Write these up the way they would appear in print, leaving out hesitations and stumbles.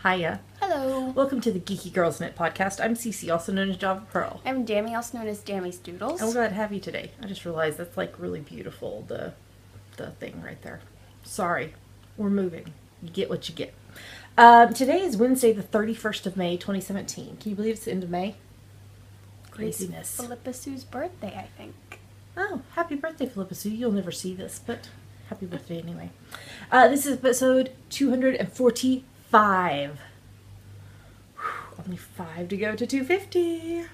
Hiya. Hello. Welcome to the Geeky Girls Knit podcast. I'm Cece, also known as Java Pearl. I'm Dami, also known as Dami's Doodles. I'm glad to have you today. I just realized that's like really beautiful, the thing right there. Sorry, we're moving. You get what you get. Today is Wednesday, the 31st of May, 2017. Can you believe it's the end of May? Craziness. It's Philippa Sue's birthday, I think. Oh, happy birthday, Philippa Sue. You'll never see this, but happy birthday anyway. This is episode 245. Only 5 to go to 250.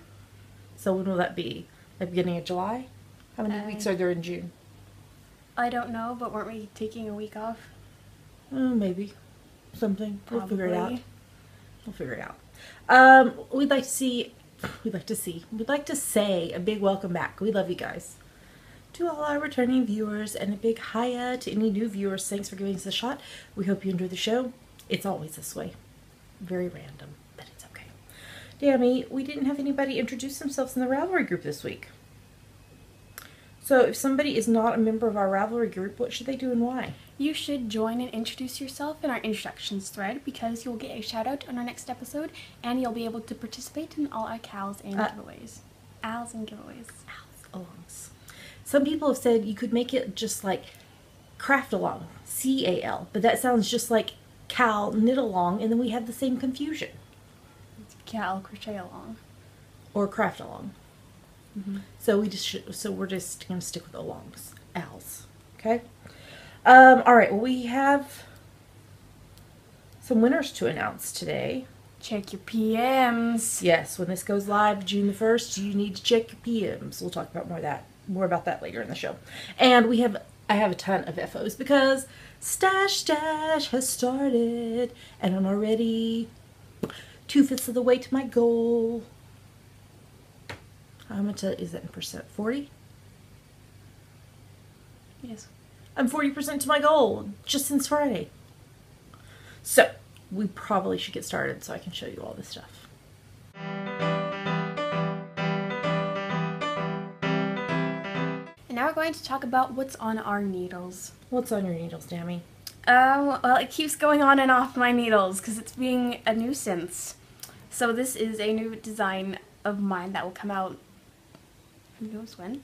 So when will that be? Like beginning of July? How many weeks are there in June? I don't know, but weren't we taking a week off? Maybe. Something. Probably. We'll figure it out. We'd like to say a big welcome back. We love you guys. To all our returning viewers, and a big hiya to any new viewers. Thanks for giving us a shot. We hope you enjoy the show. It's always this way. Very random, but it's okay. Dami, we didn't have anybody introduce themselves in the Ravelry group this week. So if somebody is not a member of our Ravelry group, what should they do and why? You should join and introduce yourself in our introductions thread because you'll get a shout out on our next episode and you'll be able to participate in all our cows and giveaways. Owls and giveaways. Owls, alongs. Some people have said you could make it just like craft along, C-A-L, but that sounds just like Cal knit along, and then we have the same confusion. Cal crochet along. Or craft along. Mm-hmm. So we're just gonna stick with alongs, owls. Okay. All right. Well, we have some winners to announce today. Check your PMs. Yes, when this goes live June the 1st, you need to check your PMs. We'll talk about more about that later in the show. And I have a ton of FOs because Stash Dash has started, and I'm already 2/5 of the way to my goal. How much is that in percent? 40? Yes. I'm 40% to my goal just since Friday. So we probably should get started so I can show you all this stuff. And now we're going to talk about what's on our needles. What's on your needles, Dami? Well, it keeps going on and off my needles because it's being a nuisance. So this is a new design of mine that will come out who knows when.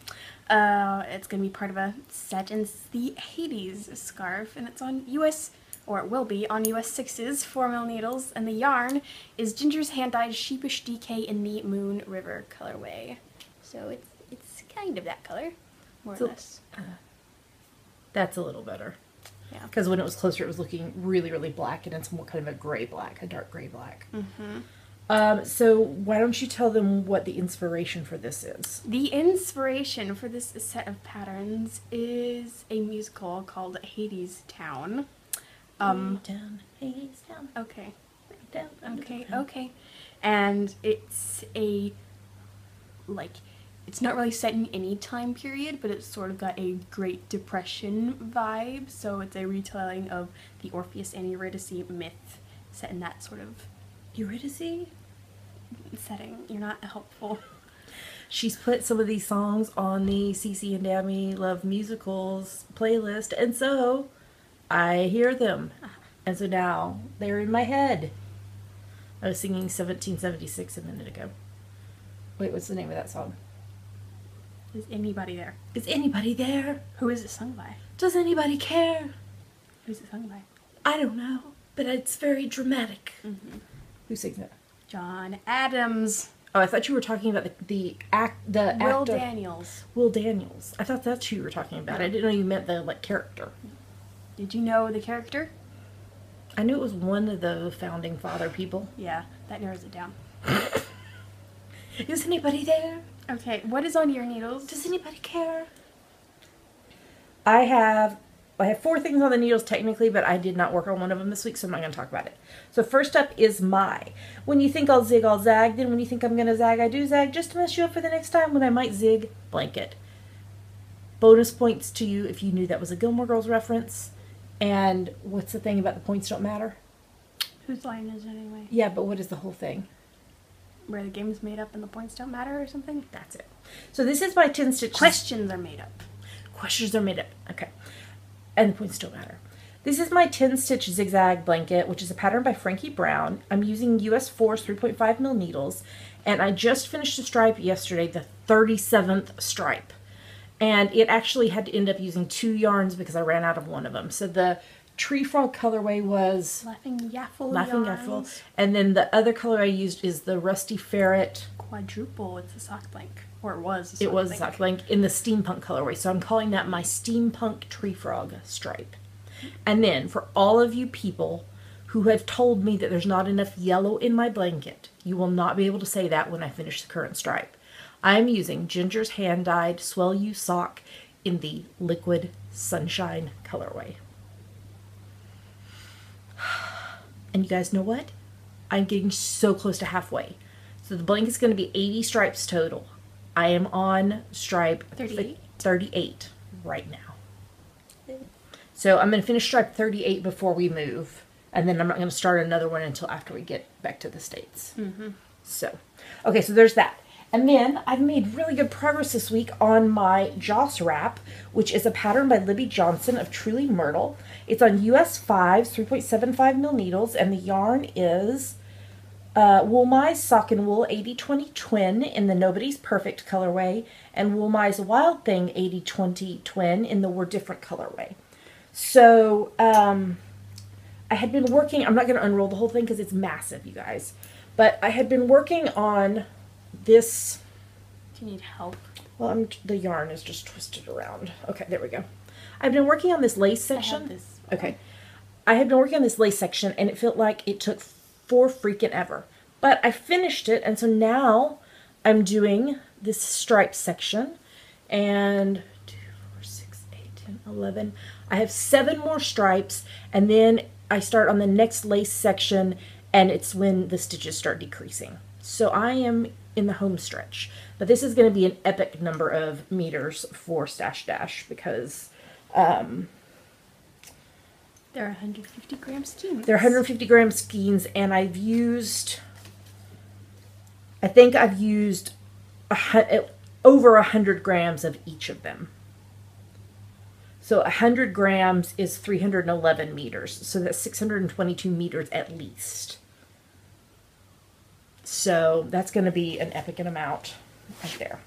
It's going to be part of a set, and it's the Hades scarf, and it's on US, or it will be, on US 6's 4mm needles, and the yarn is Ginger's hand-dyed Sheepish DK in the Moon River colorway. So it's kind of that color, more or less. That's a little better. Yeah. Because when it was closer, it was looking really, really black, and it's more kind of a gray black, a dark gray black. Mm-hmm. So why don't you tell them what the inspiration for this is? The inspiration for this set of patterns is a musical called Hades Town. Down, Hades Town. Okay. Down, Okay. And it's it's not really set in any time period, but it's sort of got a Great Depression vibe. So it's a retelling of the Orpheus and Eurydice myth set in that sort of Eurydice setting. You're not helpful. She's put some of these songs on the Cece and Dami Love Musicals playlist, and so I hear them. And so now they're in my head. I was singing 1776 a minute ago. Wait, what's the name of that song? Is anybody there? Is anybody there? Who is it sung by? Does anybody care? Who's it sung by? I don't know, but it's very dramatic. Mm-hmm. Who sings it? John Adams. Oh, I thought you were talking about the actor. Will Daniels. Will Daniels. I thought that's who you were talking about. I didn't know you meant the character. Did you know the character? I knew it was one of the founding father people. Yeah, that narrows it down. Is anybody there? Okay, what is on your needles? Does anybody care? I have 4 things on the needles technically, but I did not work on one of them this week, so I'm not going to talk about it. So first up is when you think I'll zig, I'll zag. Then when you think I'm going to zag, I do zag, just to mess you up for the next time when I might zig blanket. Bonus points to you if you knew that was a Gilmore Girls reference. And what's the thing about the points don't matter? Whose line is it anyway? Yeah, but what is the whole thing? Where the game's made up and the points don't matter or something? That's it. So this is my 10 stitches. Questions are made up. Questions are made up. Okay. And the points don't matter. This is my 10 stitch zigzag blanket, which is a pattern by Frankie Brown. I'm using US 4's 3.5 mil needles, and I just finished a stripe yesterday, the 37th stripe. And it actually had to end up using 2 yarns because I ran out of one of them. So the tree frog colorway was Laughing Yaffle. And then the other color I used is the Rusty Ferret quadruple. It's a sock blank, or it was a sock It was blank. a sock blank in the steampunk colorway. So I'm calling that my steampunk tree frog stripe. And then for all of you people who have told me that there's not enough yellow in my blanket, you will not be able to say that when I finish the current stripe. I'm using Ginger's hand-dyed Swell You sock in the Liquid Sunshine colorway. And you guys know what? I'm getting so close to halfway. So the blanket's going to be 80 stripes total. I am on stripe 38 right now. So I'm going to finish stripe 38 before we move. And then I'm not going to start another one until after we get back to the States. So, okay, so there's that. And then I've made really good progress this week on my Joss wrap, which is a pattern by Libby Johnson of Truly Myrtle. It's on US 5's 3.75 mil needles, and the yarn is Wool Mize Sock and Wool 80/20 Twin in the Nobody's Perfect colorway, and Wool Mize Wild Thing 80/20 Twin in the We're Different colorway. So, I had been working, I'm not going to unroll the whole thing because it's massive, you guys. But I had been working on this. Do you need help? Well, the yarn is just twisted around. Okay, there we go. I've been working on this lace section. I have this. Okay. I had been working on this lace section and it felt like it took for freaking ever. But I finished it, and so now I'm doing this stripe section. And 2, 4, 6, 8, 10, 11. I have 7 more stripes, and then I start on the next lace section, and it's when the stitches start decreasing. So I am in the home stretch. But this is going to be an epic number of meters for Stash Dash because they're 150 gram skeins. They're 150 gram skeins, and I think I've used over 100 grams of each of them. So 100 grams is 311 meters. So that's 622 meters at least. So that's going to be an epic amount right there.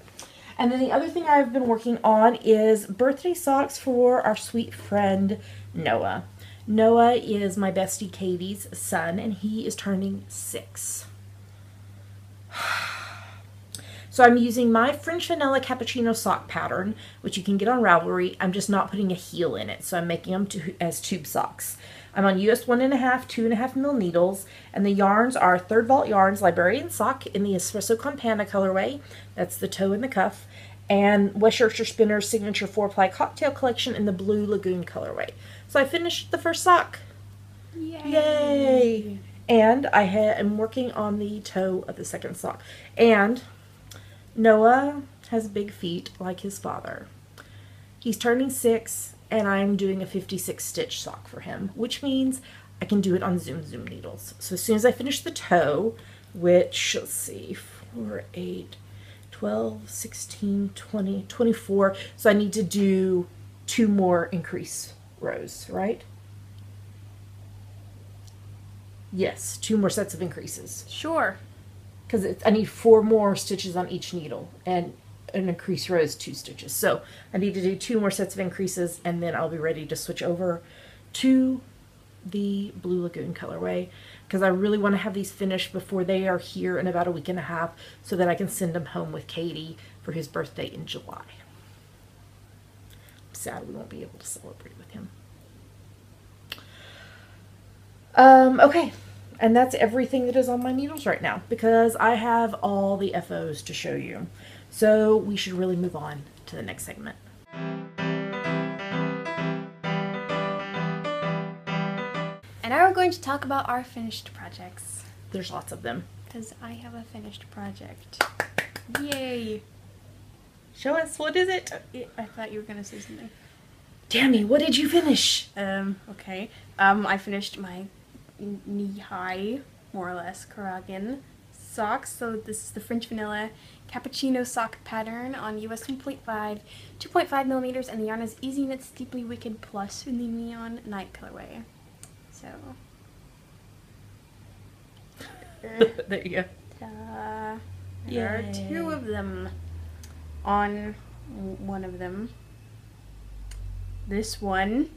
And then the other thing I've been working on is birthday socks for our sweet friend Noah. Noah is my bestie Katie's son, and he is turning 6. So I'm using my French Vanilla Cappuccino sock pattern, which you can get on Ravelry. I'm just not putting a heel in it, so I'm making them as tube socks. I'm on US 1.5, 2.5 mil needles, and the yarns are Third Vault Yarns Librarian Sock in the Espresso Campana colorway. That's the toe and the cuff. And West Yorkshire Spinner's Signature 4-ply Cocktail Collection in the Blue Lagoon colorway. So I finished the first sock. Yay! Yay! And I am working on the toe of the second sock. And Noah has big feet like his father. He's turning 6, and I'm doing a 56 stitch sock for him, which means I can do it on Zoom needles. So as soon as I finish the toe, which, let's see, 4, 8, 12, 16, 20, 24. So I need to do 2 more increase rows, right? Yes, 2 more sets of increases. Sure. Because I need 4 more stitches on each needle, and an increase row is 2 stitches. So I need to do 2 more sets of increases, and then I'll be ready to switch over to the Blue Lagoon colorway, because I really want to have these finished before they are here in about a week and a half, so that I can send them home with Katie for his birthday in July. I'm sad we won't be able to celebrate with him. Okay. And that's everything that is on my needles right now, because I have all the FOs to show you. So we should really move on to the next segment. And now we're going to talk about our finished projects. There's lots of them. Because I have a finished project. Yay! Show us, what is it? I thought you were going to say something. Dami, what did you finish? Okay. I finished my knee-high, more or less, Karagan socks. So this is the French Vanilla cappuccino sock pattern on US 2.5 millimeters, and the yarn is Easy Knits Deeply Wicked Plus in the neon night colorway. So there you go. There are 2 of them on one of them. This one,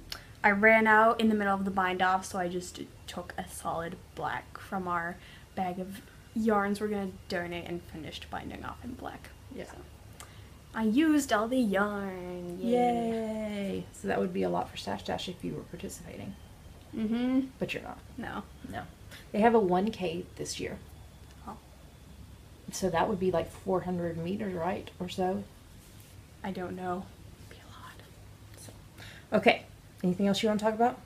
I ran out in the middle of the bind off, so I just took a solid black from our bag of yarns we're going to donate and finished binding off in black. Yeah. So I used all the yarn. Yay! So that would be a lot for Stash Dash if you were participating. Mm-hmm. But you're not. No. No. They have a 1K this year. Oh. So that would be like 400 meters, right? Or so? I don't know. Be a lot. So, okay. Anything else you want to talk about?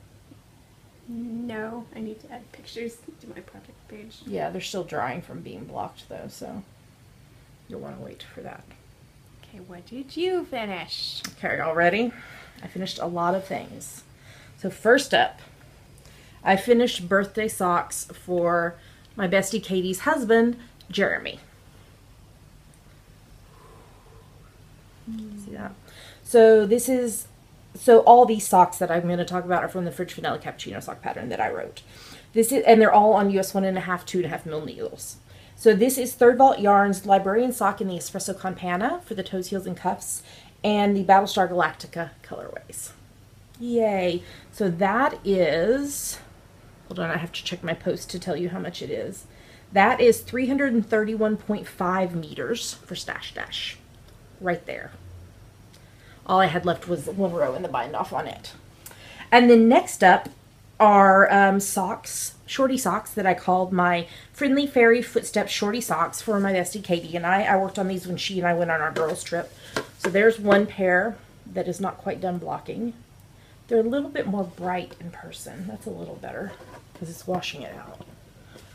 No. I need to add pictures to my project page. Yeah, they're still drying from being blocked though, so you'll want to wait for that. Okay, what did you finish? Okay, y'all ready? I finished a lot of things. So first up, I finished birthday socks for my bestie Katie's husband, Jeremy. See that? So all these socks that I'm going to talk about are from the Fridge Vanilla Cappuccino sock pattern that I wrote. And they're all on US 1.5, 2.5 mil needles. So this is Third Vault Yarns Librarian Sock in the Espresso Campana for the toes, heels, and cuffs, and the Battlestar Galactica colorways. Yay! So that is, hold on, I have to check my post to tell you how much it is. That is 331.5 meters for Stash Dash, right there. All I had left was 1 row in the bind off on it. And then next up are socks, shorty socks that I called my Friendly Fairy Footsteps shorty socks for my bestie Katie and I. I worked on these when she and I went on our girls trip. So there's one pair that is not quite done blocking. They're a little bit more bright in person. That's a little better because it's washing it out.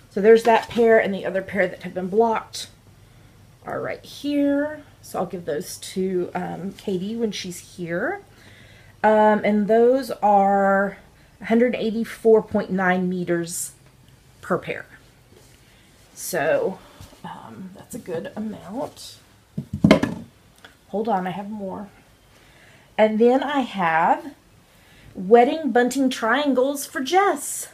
So there's that pair, and the other pair that have been blocked are right here. So I'll give those to Katie when she's here. And those are 184.9 meters per pair. So that's a good amount. Hold on, I have more. And then I have wedding bunting triangles for Jess.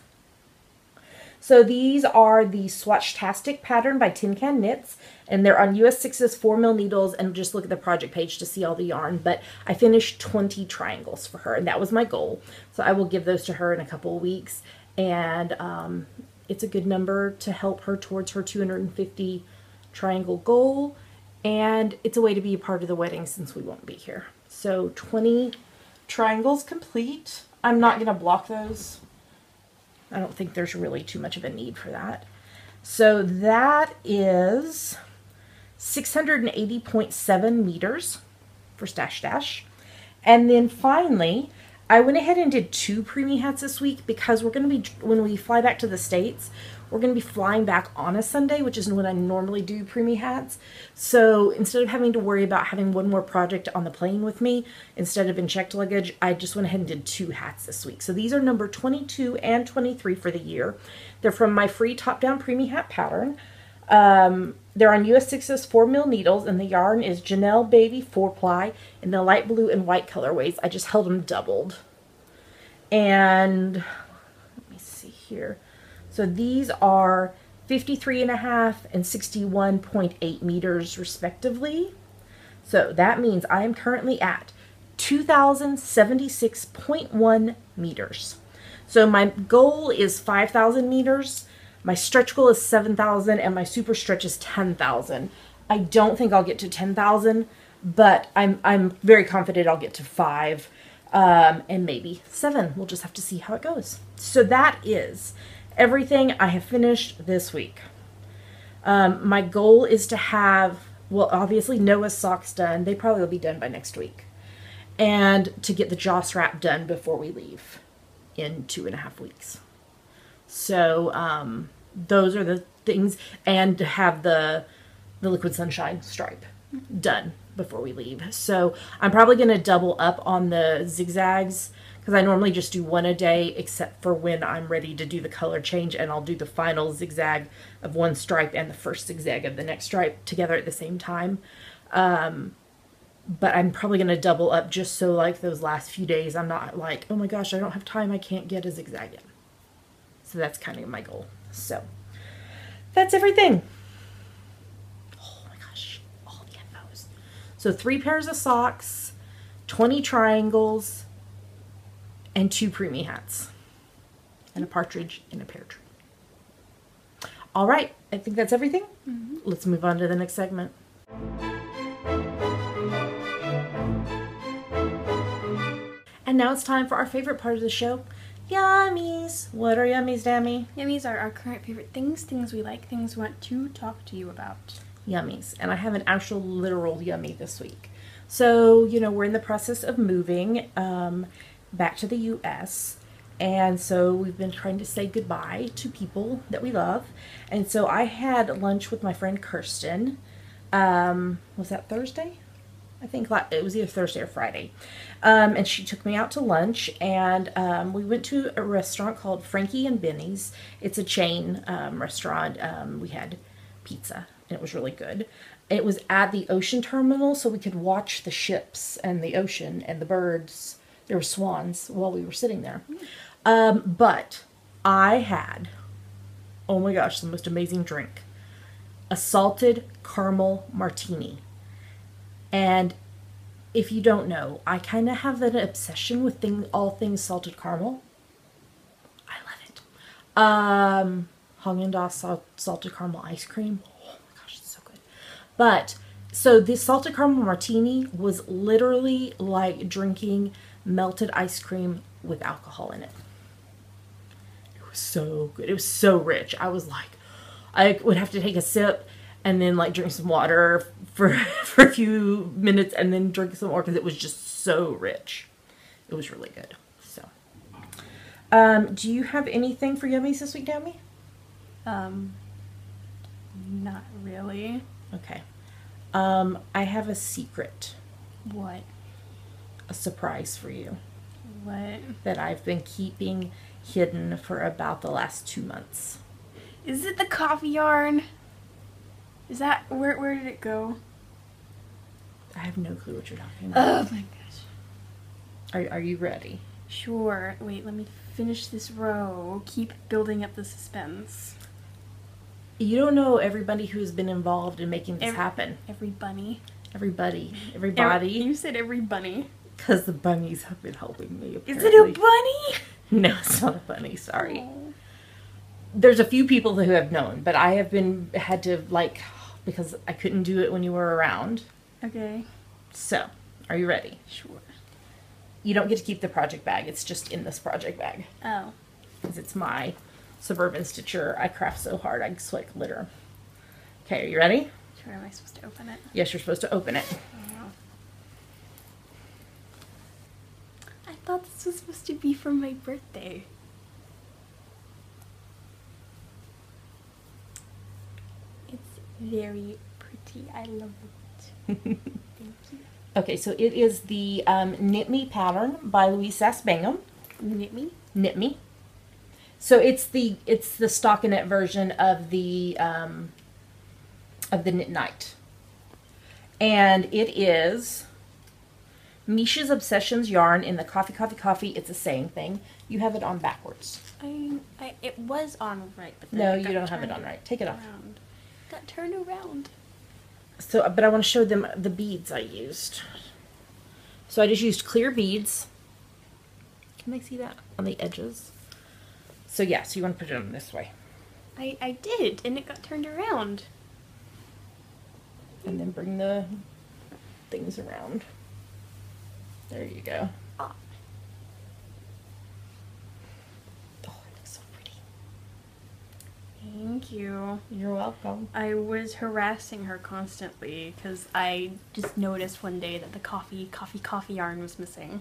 So these are the Swatchtastic pattern by Tin Can Knits, and they're on US 6's 4 mil needles, and just look at the project page to see all the yarn. But I finished 20 triangles for her, and that was my goal. So I will give those to her in a couple of weeks, and it's a good number to help her towards her 250 triangle goal, and it's a way to be a part of the wedding since we won't be here. So 20 triangles complete. I'm not going to block those. I don't think there's really too much of a need for that. So that is 680.7 meters for Stash Dash. And then finally, I went ahead and did 2 preemie hats this week because we're going to be, when we fly back to the States, we're going to be flying back on a Sunday, which is when I normally do preemie hats. So instead of having to worry about having one more project on the plane with me, instead of in checked luggage, I just went ahead and did 2 hats this week. So these are number 22 and 23 for the year. They're from my free top-down preemie hat pattern. They're on US 6's 4 mil needles, and the yarn is Janelle Baby 4-ply in the light blue and white colorways. I just held them doubled. And let me see here. So these are 53.5 and 61.8 meters respectively. So that means I am currently at 2,076.1 meters. So my goal is 5,000 meters. My stretch goal is 7,000, and my super stretch is 10,000. I don't think I'll get to 10,000, but I'm very confident I'll get to 5, and maybe 7. We'll just have to see how it goes. So that is everything I have finished this week. My goal is to have, well, obviously Noah's socks done. They probably will be done by next week. And to get the Joss wrap done before we leave in 2.5 weeks. So those are the things, and to have the Liquid Sunshine stripe done before we leave. So I'm probably going to double up on the zigzags because I normally just do one a day, except for when I'm ready to do the color change, and I'll do the final zigzag of one stripe and the first zigzag of the next stripe together at the same time. But I'm probably going to double up just so like those last few days I'm not like, oh my gosh, I don't have time, I can't get a zigzag in. So that's kind of my goal. So that's everything. Oh my gosh, all the infos. So 3 pairs of socks, 20 triangles, and 2 preemie hats, and a partridge in a pear tree. All right, I think that's everything. Let's move on to the next segment. And now it's time for our favorite part of the show, yummies. What are yummies, Dami? Yummies are our current favorite things, things we like, things we want to talk to you about. Yummies. And I have an actual literal yummy this week. So, you know, we're in the process of moving back to the U.S., and so we've been trying to say goodbye to people that we love. And so I had lunch with my friend Kirsten. Was that Thursday? I think it was either Thursday or Friday. And she took me out to lunch, and we went to a restaurant called Frankie and Benny's. It's a chain restaurant. We had pizza, and it was really good. It was at the ocean terminal, so we could watch the ships and the ocean and the birds. There were swans while we were sitting there. But I had, oh my gosh, the most amazing drink. A salted caramel martini. And if you don't know, I kind of have an obsession with all things salted caramel. I love it. Haagen-Dazs salted caramel ice cream. Oh my gosh, it's so good. But, so this salted caramel martini was literally like drinking melted ice cream with alcohol in it. It was so good. It was so rich. I was like, I would have to take a sip and then like drink some water for a few minutes and then drink some more because it was just so rich. It was really good. So, do you have anything for yummies this week, Dami? Not really. Okay. I have a secret. What? A surprise for you. What? That I've been keeping hidden for about the last 2 months. Is it the coffee yarn? Is that, where did it go? I have no clue what you're talking about. Oh my gosh. Are you ready? Sure. Wait, let me finish this row. Keep building up the suspense. You don't know everybody who's been involved in making this happen. Every bunny. Everybody. You said every bunny. Because the bunnies have been helping me, apparently. Is it a bunny? No, it's not a bunny, sorry. Oh. There's a few people who have known, but I have had to, like, because I couldn't do it when you were around. Okay. So, are you ready? Sure. You don't get to keep the project bag. It's just in this project bag. Oh. Because it's my Suburban Stitcher. I craft so hard, I sweat glitter. Okay, are you ready? Sure, am I supposed to open it? Yes, you're supposed to open it. Oh. I thought this was supposed to be for my birthday. It's very pretty. I love it. Thank you. Okay, so it is the Knit Me pattern by Louise Sass Bingham. Knit Me? Knit Me. So it's the stockinette version of the Knit Night. And it is Misha's Obsessions yarn in the Coffee, Coffee, Coffee. It's a saying thing. You have it on backwards. It was on right, but then No, it you got don't have it turned on right. Take it off. around. Got turned around. So, but I want to show them the beads I used. So I just used clear beads. Can they see that on the edges? So yeah, so you want to put it on this way. I did, and it got turned around. And then bring the things around. There you go. Oh. Oh, it looks so pretty. Thank you. You're welcome. I was harassing her constantly because I just noticed one day that the coffee yarn was missing.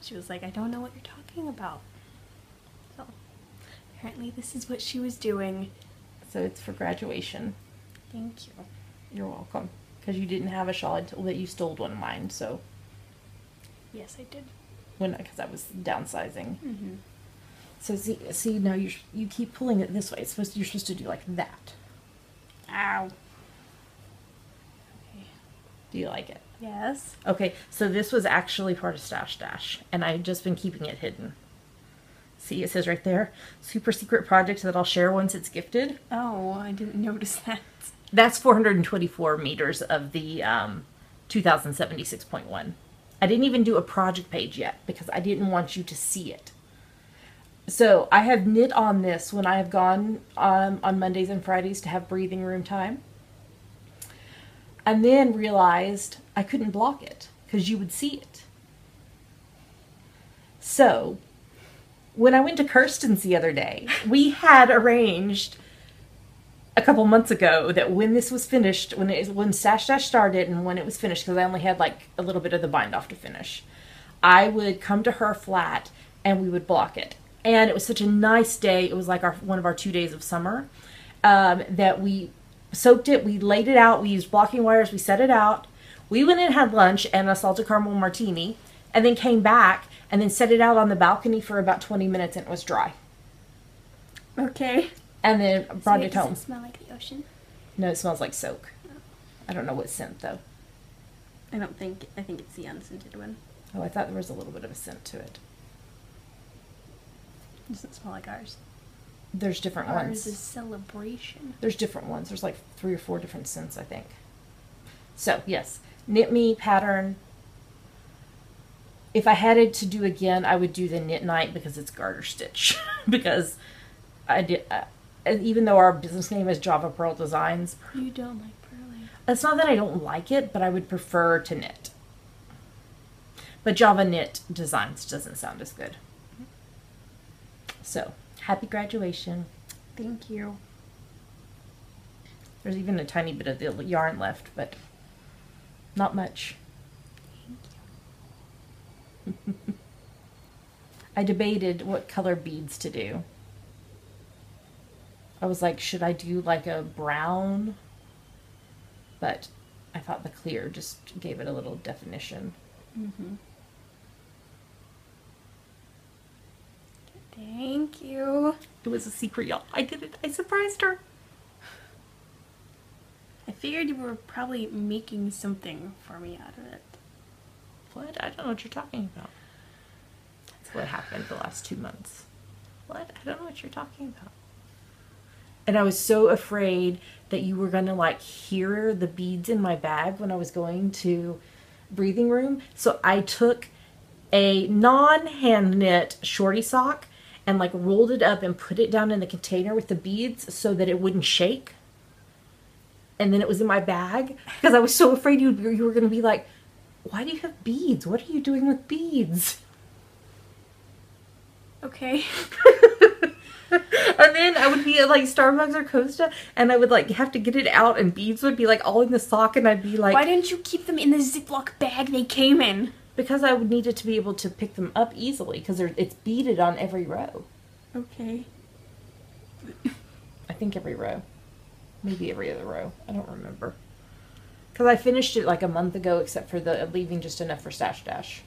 She was like, I don't know what you're talking about. So apparently this is what she was doing. So it's for graduation. Thank you. You're welcome. Because you didn't have a shawl until that you stole one of mine, so. Yes, I did. because I was downsizing. Mm-hmm. So see now you keep pulling it this way. You're supposed to do like that. Ow. Okay. Do you like it? Yes. Okay, so this was actually part of Stash Dash, and I've just been keeping it hidden. See, it says right there, super secret project that I'll share once it's gifted. Oh, I didn't notice that. That's 424 meters of the 2076.1. I didn't even do a project page yet because I didn't want you to see it. So I have knit on this when I have gone on Mondays and Fridays to have breathing room time. And then realized I couldn't block it because you would see it. So when I went to Kirsten's the other day, we had arranged a couple months ago that when this was finished, when Stash Dash started and when it was finished, because I only had like a little bit of the bind off to finish, I would come to her flat and we would block it. And it was such a nice day. It was like one of our 2 days of summer that we soaked it. We laid it out. We used blocking wires. We set it out. We went and had lunch and a salted caramel martini, and then came back and then set it out on the balcony for about 20 minutes, and it was dry. Okay. And then brought it home. Does it smell like the ocean? No, it smells like soak. I don't know what scent though. I think it's the unscented one. Oh, I thought there was a little bit of a scent to it. It doesn't smell like ours. There's different Ours ones. is celebration. There's different ones. There's like 3 or 4 different scents, I think. So, yes. Knit Me pattern. If I had it to do again, I would do the Knit Night because it's garter stitch. Because I did, even though our business name is Java Pearl Designs. You don't like purling. It's not that I don't like it, but I would prefer to knit. But Java Knit Designs doesn't sound as good. So, happy graduation. Thank you. There's even a tiny bit of the yarn left, but not much. Thank you. I debated what color beads to do. I was like, should I do like a brown? But I thought the clear just gave it a little definition. Mm-hmm. Thank you. It was a secret, y'all. I did it. I surprised her. I figured you were probably making something for me out of it. What? I don't know what you're talking about. That's what happened the last 2 months. What? I don't know what you're talking about. And I was so afraid that you were going to like hear the beads in my bag when I was going to breathing room. So I took a non-hand knit shorty sock and like rolled it up and put it down in the container with the beads so that it wouldn't shake. And then it was in my bag because I was so afraid you were going to be like, why do you have beads? What are you doing with beads? Okay. And then I would be at like Starbucks or Costa and I would like have to get it out and beads would be like all in the sock and I'd be like... Why didn't you keep them in the Ziploc bag they came in? Because I would need it to be able to pick them up easily because it's beaded on every row. Okay. I think every row. Maybe every other row. I don't remember. Because I finished it like a month ago except for the leaving just enough for Stash Dash.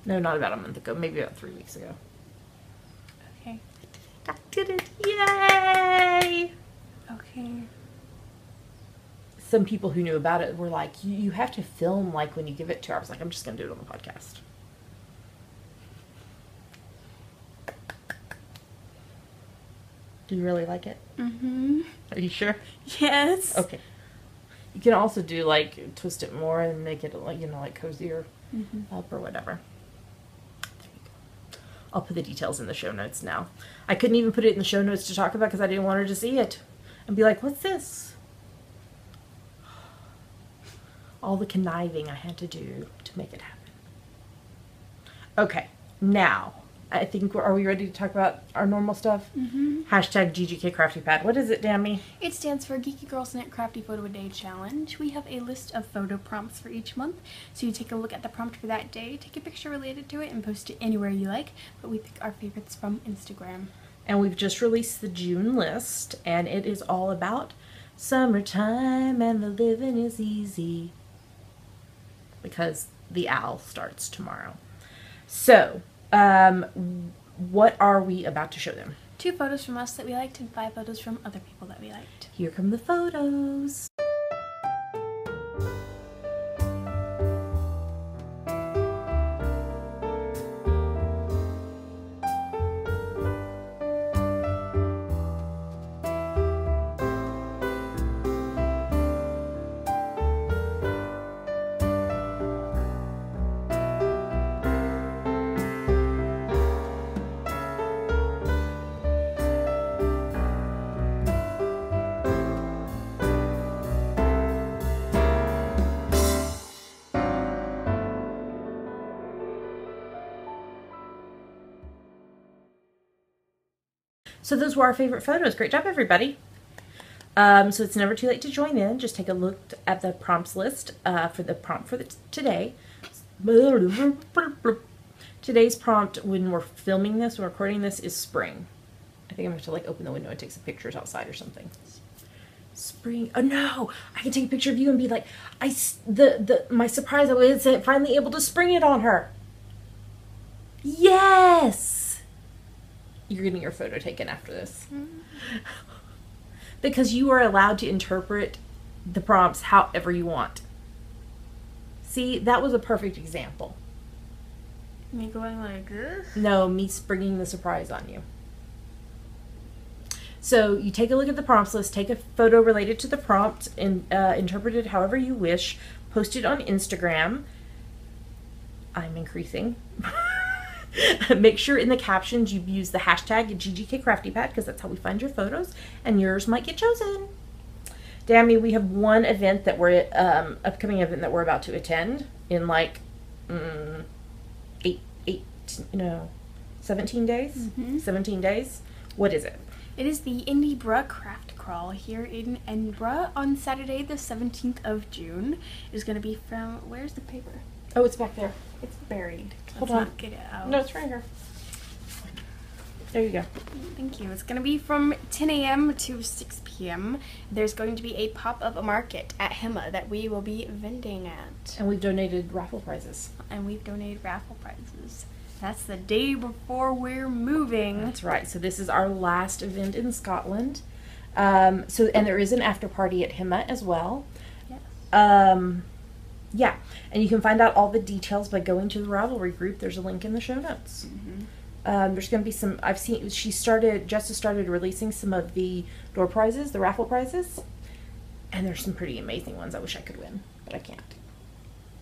No, not about a month ago. Maybe about 3 weeks ago. Okay. I did it. Yay! Okay. Some people who knew about it were like, you have to film like when you give it to her. I was like, I'm just going to do it on the podcast. Do you really like it? Mm-hmm. Are you sure? Yes. Okay. You can also do like twist it more and make it like, you know, like cozier up or whatever. There you go. I'll put the details in the show notes now. I couldn't even put it in the show notes to talk about because I didn't want her to see it and be like, what's this? All the conniving I had to do to make it happen. Okay, now, I think, are we ready to talk about our normal stuff? Mm-hmm. Hashtag DGK Crafty Pad. What is it, Dami? It stands for Geeky Girls Knit Crafty Photo a Day Challenge. We have a list of photo prompts for each month, so you take a look at the prompt for that day, take a picture related to it, and post it anywhere you like, but we pick our favorites from Instagram. And we've just released the June list, and it is all about summertime and the living is easy. Because the owl starts tomorrow. So, what are we about to show them? 2 photos from us that we liked and 5 photos from other people that we liked. Here come the photos. So those were our favorite photos. Great job, everybody. So it's never too late to join in. Just take a look at the prompts list for the prompt for today. Today's prompt, when we're filming this, when we're recording this, is spring. I think I'm going to like open the window and take some pictures outside or something. Spring. Oh no! I can take a picture of you and be like, my surprise! I was finally able to spring it on her. Yes. You're getting your photo taken after this. Because you are allowed to interpret the prompts however you want. See, that was a perfect example. Me going like this? No, me springing the surprise on you. So you take a look at the prompts list, take a photo related to the prompt, and interpret it however you wish. Post it on Instagram. I'm increasing. Make sure in the captions you use the hashtag DGK Crafter because that's how we find your photos, and yours might get chosen. Dami, we have one event that we're upcoming event that we're about to attend in like 17 days. 17 days. What is it? It is the Edinburgh Craft Crawl here in Edinburgh on Saturday, the 17th of June. It's going to be from, where's the paper? Oh, it's back there. It's buried. Hold Let's on. not get it out. No, it's right here. There you go. Thank you. It's going to be from 10 a.m. to 6 p.m. There's going to be a pop-up market at Hema that we will be vending at. And we've donated raffle prizes. That's the day before we're moving. That's right. So this is our last event in Scotland. And there is an after party at Hema as well. Yes. Yeah, and you can find out all the details by going to the Ravelry group. There's a link in the show notes. There's going to be some, Jess has started releasing some of the door prizes, the raffle prizes, and there's some pretty amazing ones I wish I could win, but I can't.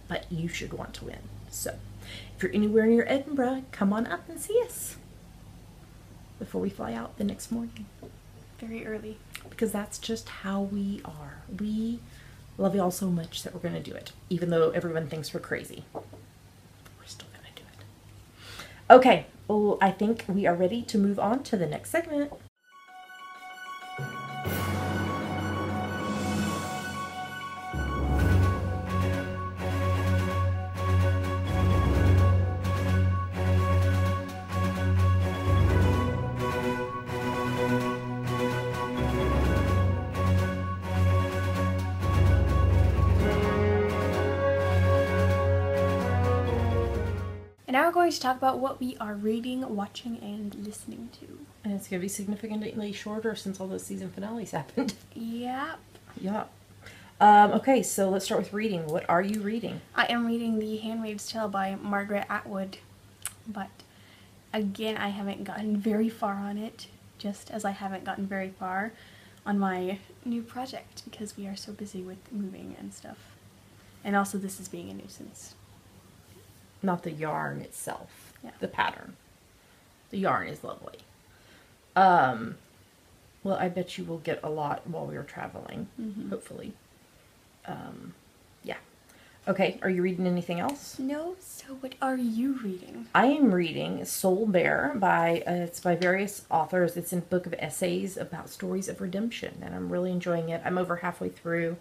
But you should want to win. So, if you're anywhere near Edinburgh, come on up and see us before we fly out the next morning. Very early. Because that's just how we are. We love y'all so much that we're going to do it. Even though everyone thinks we're crazy. We're still going to do it. Okay. Well, I think we are ready to move on to the next segment. Now we're going to talk about what we are reading, watching, and listening to. And it's going to be significantly shorter since all those season finales happened. Yep. Yeah. Okay, so let's start with reading. What are you reading? I am reading The Handmaid's Tale by Margaret Atwood. But, again, I haven't gotten very far on it. Just as I haven't gotten very far on my new project. Because we are so busy with moving and stuff. And also this is being a nuisance. Not the yarn itself. Yeah. The pattern. The yarn is lovely. Well, I bet you will get a lot while we are traveling. Hopefully. Yeah. Okay, are you reading anything else? No, so what are you reading? I am reading Soul Bear by, it's by various authors. It's a book of essays about stories of redemption, and I'm really enjoying it. I'm over halfway through.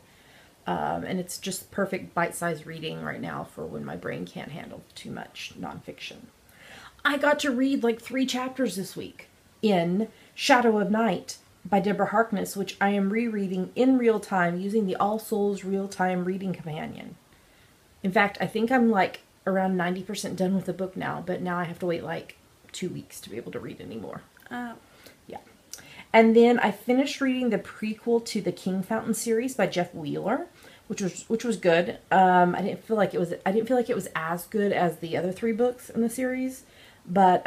And it's just perfect bite-sized reading right now for when my brain can't handle too much nonfiction. I got to read like 3 chapters this week in Shadow of Night by Deborah Harkness, which I am rereading in real time using the All Souls real-time reading companion. In fact, I think I'm like around 90% done with the book now, but now I have to wait like 2 weeks to be able to read anymore. Oh. Yeah. And then I finished reading the prequel to the King Fountain series by Jeff Wheeler, which was good. I didn't feel like it was as good as the other 3 books in the series, but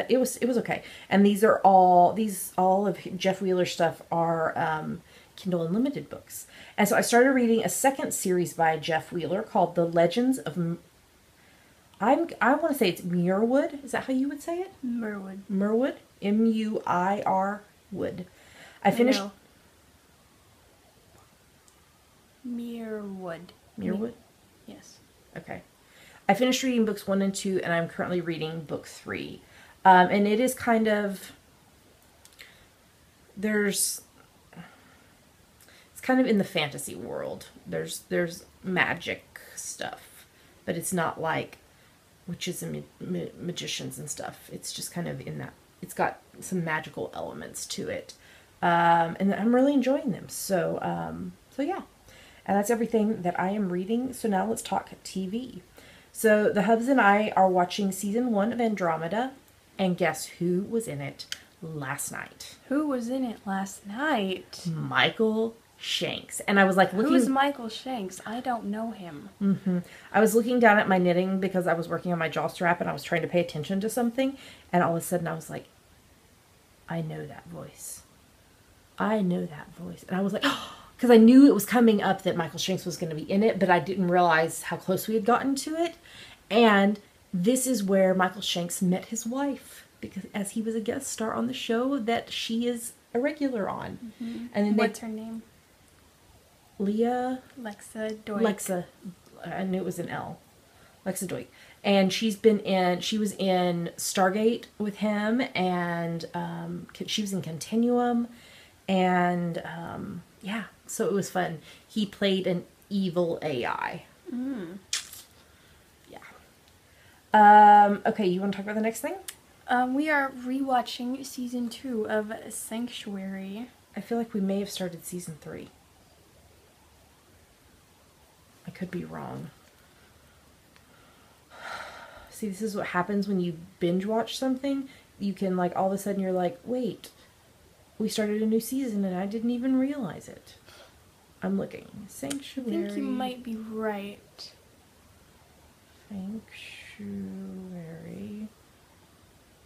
it was okay. And all of Jeff Wheeler's stuff are Kindle Unlimited books. And so I started reading a second series by Jeff Wheeler called The Legends of I want to say it's Muirwood. Is that how you would say it? Murwood. Murwood. M-U-I-R Wood. I finished. Muirwood. Muirwood? Yes. Okay. I finished reading books 1 and 2, and I'm currently reading book 3. And it is kind of. It's kind of in the fantasy world. There's magic stuff, but it's not like witches and magicians and stuff. It's just kind of in that. It's got some magical elements to it, and I'm really enjoying them. So yeah, and that's everything that I am reading. So now let's talk TV. So the hubs and I are watching season 1 of Andromeda, and guess who was in it last night? Who was in it last night? Michael Shanks. And I was like looking. Who's Michael Shanks? I don't know him. Mm-hmm. I was looking down at my knitting because I was working on my jaw strap and I was trying to pay attention to something, and all of a sudden I was like, I know that voice. I know that voice. And I was like, because I knew it was coming up that Michael Shanks was going to be in it, but I didn't realize how close we had gotten to it. And this is where Michael Shanks met his wife, because as he was a guest star on the show that she is a regular on. Mm-hmm. And then what's her name? Leah? Lexa Doig. Lexa. I knew it was an L. Lexa Doig. And she was in Stargate with him, and she was in Continuum, and yeah, so it was fun. He played an evil AI. Mm. Yeah. Okay, you want to talk about the next thing? We are rewatching season 2 of Sanctuary. I feel like we may have started season 3. I could be wrong. See, this is what happens when you binge watch something. You can, like, all of a sudden you're like, wait, we started a new season and I didn't even realize it. I'm looking. Sanctuary. I think you might be right. Sanctuary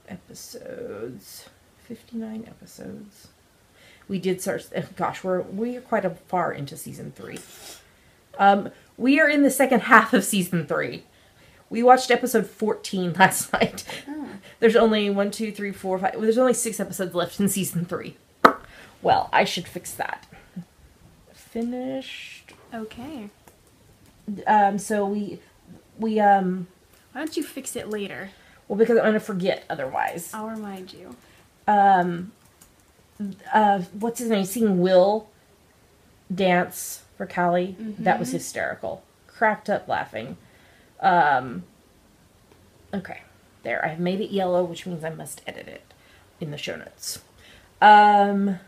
episodes. 59 episodes. We did start, gosh, we're quite a far into season 3. We are in the second half of season 3. We watched episode 14 last night. Oh. There's only 1, 2, 3, 4, 5. There's only 6 episodes left in season 3. Well, I should fix that. Finished. Okay. So we Why don't you fix it later? well, because I'm gonna forget otherwise. I'll remind you. What's his name? Seeing Will dance for Callie. Mm-hmm. That was hysterical. Cracked up laughing. Okay, there. I've made it yellow, which means I must edit it in the show notes. I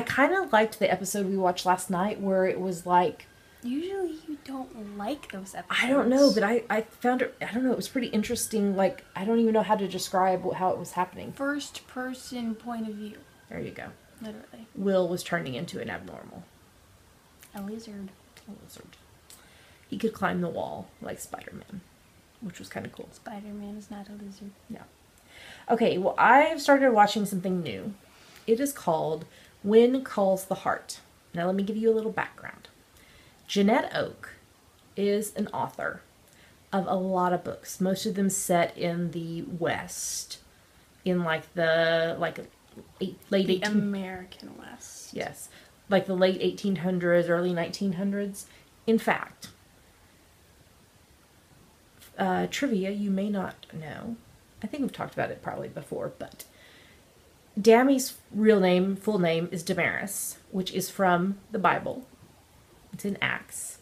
kind of liked the episode we watched last night where it was like... Usually you don't like those episodes. I don't know, but I found it... I don't know, it was pretty interesting. Like, I don't even know how to describe how it was happening. First person point of view. There you go. Literally. Will was turning into an abnormal. A lizard. A lizard. He could climb the wall like Spider-Man, which was kind of cool. Spider-Man is not a lizard. No. Okay, well, I've started watching something new. It is called When Calls the Heart. Now, let me give you a little background. Jeanette Oak is an author of a lot of books, most of them set in the West, in like the late The American West. Yes, like the late 1800s, early 1900s. In fact, trivia you may not know. I think we've talked about it probably before, but Dami's full name is Damaris, which is from the Bible. It's in Acts.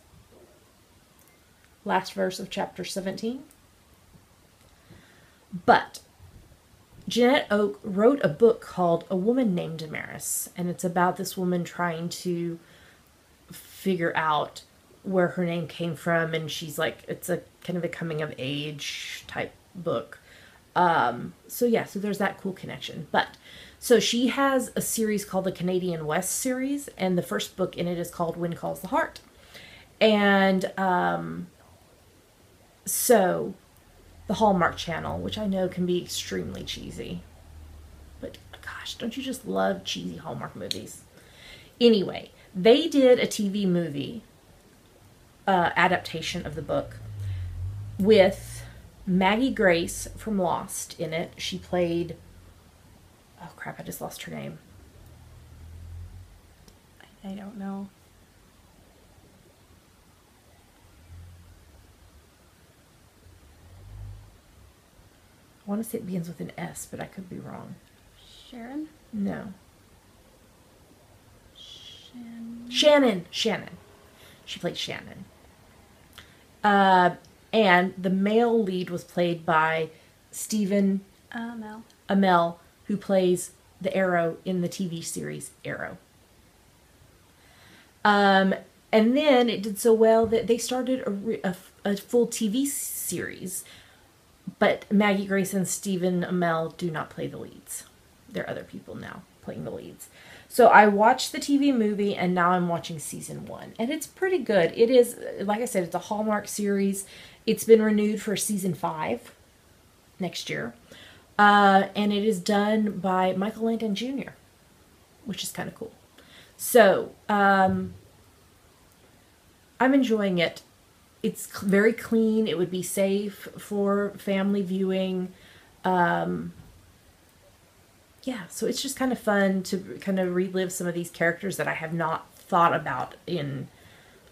Last verse of chapter 17. But Jeanette Oak wrote a book called A Woman Named Damaris, and it's about this woman trying to figure out where her name came from, and she's like, it's a kind of a coming of age type book. So yeah, so there's that cool connection. But so she has a series called the Canadian West series, and the first book in it is called Wind Calls the Heart. And so the Hallmark Channel, which I know can be extremely cheesy, but gosh, don't you just love cheesy Hallmark movies? Anyway, they did a TV movie adaptation of the book with Maggie Grace from Lost in it. She played, oh crap, I just lost her name. I don't know. I want to say it begins with an S, but I could be wrong. Sharon? No. Shannon. She played Shannon. And the male lead was played by Stephen Amell, who plays the Arrow in the TV series Arrow. And then it did so well that they started a full TV series, but Maggie Grace and Stephen Amell do not play the leads. There are other people now playing the leads. So I watched the TV movie, and now I'm watching season 1. And it's pretty good. It is, like I said, it's a Hallmark series. It's been renewed for season 5 next year. And it is done by Michael Landon Jr., which is kind of cool. So, I'm enjoying it. It's very clean. It would be safe for family viewing. Yeah, so it's just kind of fun to kind of relive some of these characters that I have not thought about in,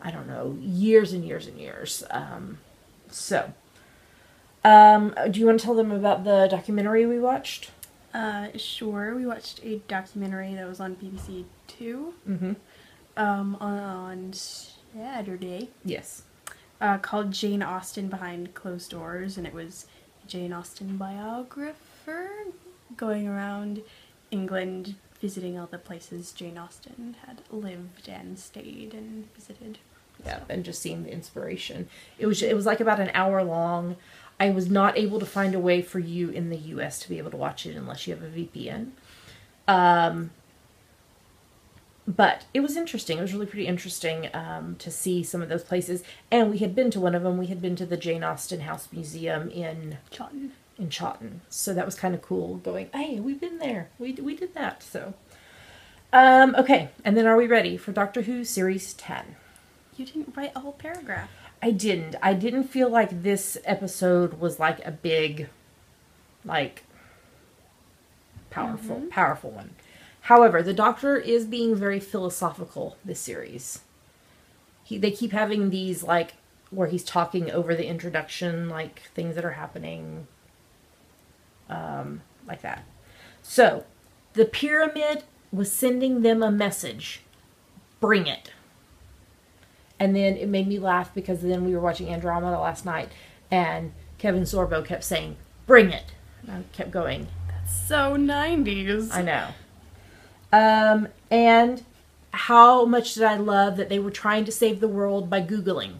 I don't know, years and years and years. Do you want to tell them about the documentary we watched? Sure. We watched a documentary that was on BBC Two. Mm-hmm. On Saturday. Yes. Called Jane Austen Behind Closed Doors, and it was a Jane Austen biographer going around England visiting all the places Jane Austen had lived and stayed and visited. Yeah, and just seeing the inspiration. It was like about an hour long. I was not able to find a way for you in the US to be able to watch it unless you have a VPN. But it was interesting. It was really pretty interesting to see some of those places. And we had been to one of them. We had been to the Jane Austen House Museum in Chawton. So that was kind of cool going, hey, we've been there. We did that. So, okay. And then are we ready for Doctor Who Series 10? You didn't write a whole paragraph. I didn't. I didn't feel like this episode was like a big, like, powerful one. However, the Doctor is being very philosophical this series. They keep having these, like, where he's talking over the introduction, like, things that are happening, like that. So, the pyramid was sending them a message. Bring it. And then it made me laugh because then we were watching Andromeda last night, and Kevin Sorbo kept saying, bring it. And I kept going. That's so 90s. I know. And how much did I love that they were trying to save the world by Googling.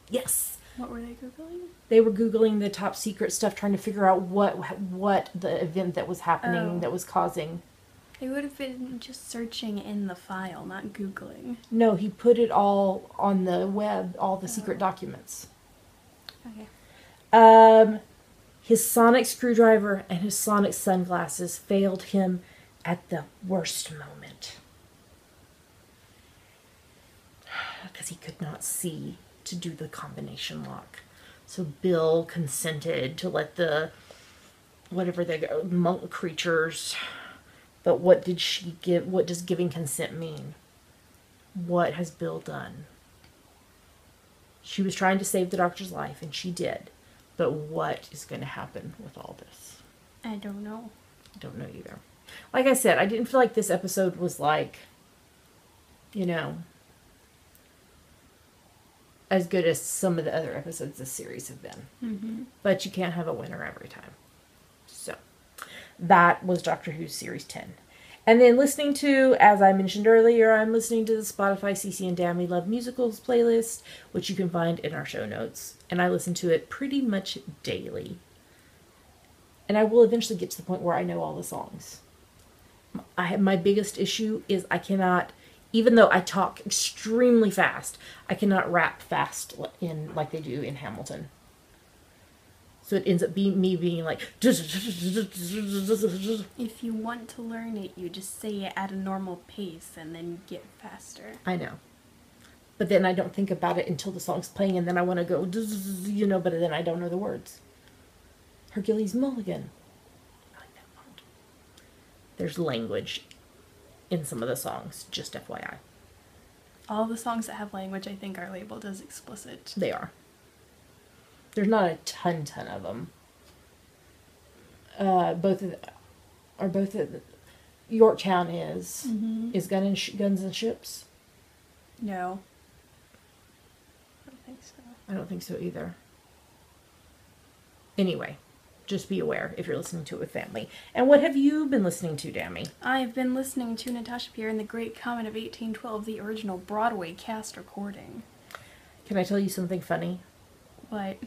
Yes. What were they Googling? They were Googling the top secret stuff, trying to figure out what the event that was happening that was causing. They would have been just searching in the file, not Googling. No, he put it all on the web, all the secret documents. Okay. His sonic screwdriver and his sonic sunglasses failed him at the worst moment. Because he could not see to do the combination lock. So Bill consented to let the, whatever they go, monk creatures. But what did she give? What does giving consent mean? What has Bill done? She was trying to save the Doctor's life, and she did. But what is going to happen with all this? I don't know. I don't know either. Like I said, I didn't feel like this episode was like, you know, as good as some of the other episodes this series have been. Mm-hmm. But you can't have a winner every time. So, that was Doctor Who Series 10. And then listening to, as I mentioned earlier, I'm listening to the Spotify CC and Dami Love Musicals playlist, which you can find in our show notes. And I listen to it pretty much daily. And I will eventually get to the point where I know all the songs. My biggest issue is I cannot, even though I talk extremely fast, I cannot rap fast in like they do in Hamilton. So it ends up being like... If you want to learn it, you just say it at a normal pace and then get faster. I know. But then I don't think about it until the song's playing, and then I want to go, you know, but then I don't know the words. Hercules Mulligan. I like that part. There's language in some of the songs, just FYI. All the songs that have language, I think, are labeled as explicit. They are. There's not a ton of them. Both Yorktown is. Mm-hmm. Is Guns and Ships? No. I don't think so. I don't think so either. Anyway, just be aware if you're listening to it with family. And what have you been listening to, Dami? I've been listening to Natasha Pierre and the Great Comet of 1812, the original Broadway cast recording. Can I tell you something funny? What?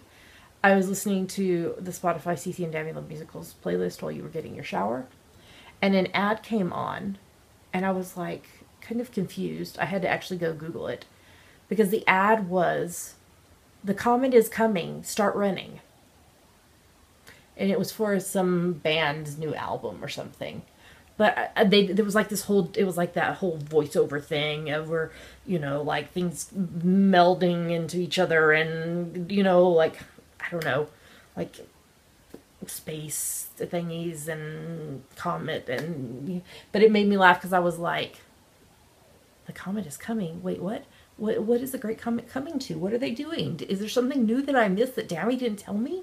I was listening to the Spotify CC and Dami Love Musicals playlist while you were getting your shower. And an ad came on. And I was like, kind of confused. I had to actually go Google it. Because the ad was, "The comet is coming, start running." And it was for some band's new album or something. But there was like this whole, it was like that whole voiceover thing over, you know, like things melding into each other and, you know, like, I don't know, like space thingies and comet and, but it made me laugh because I was like, the comet is coming. Wait, what? What is the Great Comet coming to? What are they doing? Is there something new that I missed that Dami didn't tell me?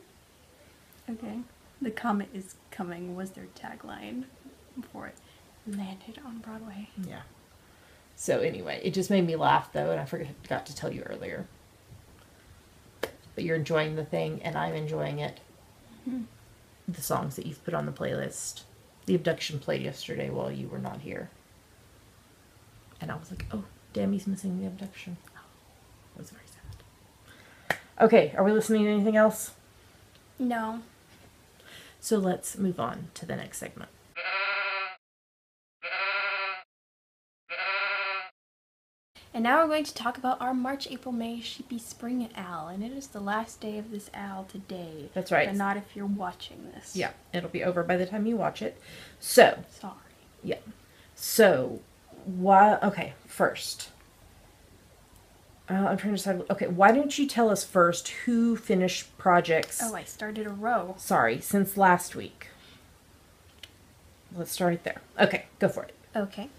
Okay. The comet is coming was their tagline before it landed on Broadway. Yeah. So anyway, it just made me laugh though, and I forgot to tell you earlier. But you're enjoying the thing, and I'm enjoying it. Mm-hmm. The songs that you've put on the playlist. The Abduction played yesterday while you were not here. And I was like, oh, Dami's missing The Abduction. Oh, that was very sad. Okay, are we listening to anything else? No. So let's move on to the next segment. And now we're going to talk about our March, April, May Sheepy Spring Owl. And it is the last day of this owl today. That's right. But not if you're watching this. Yeah, it'll be over by the time you watch it. So. Sorry. Yeah. So, okay, first. I'm trying to decide. Okay, why don't you tell us first who finished projects? Oh, I started a row. Sorry, since last week. Let's start it there. Okay, go for it. Okay.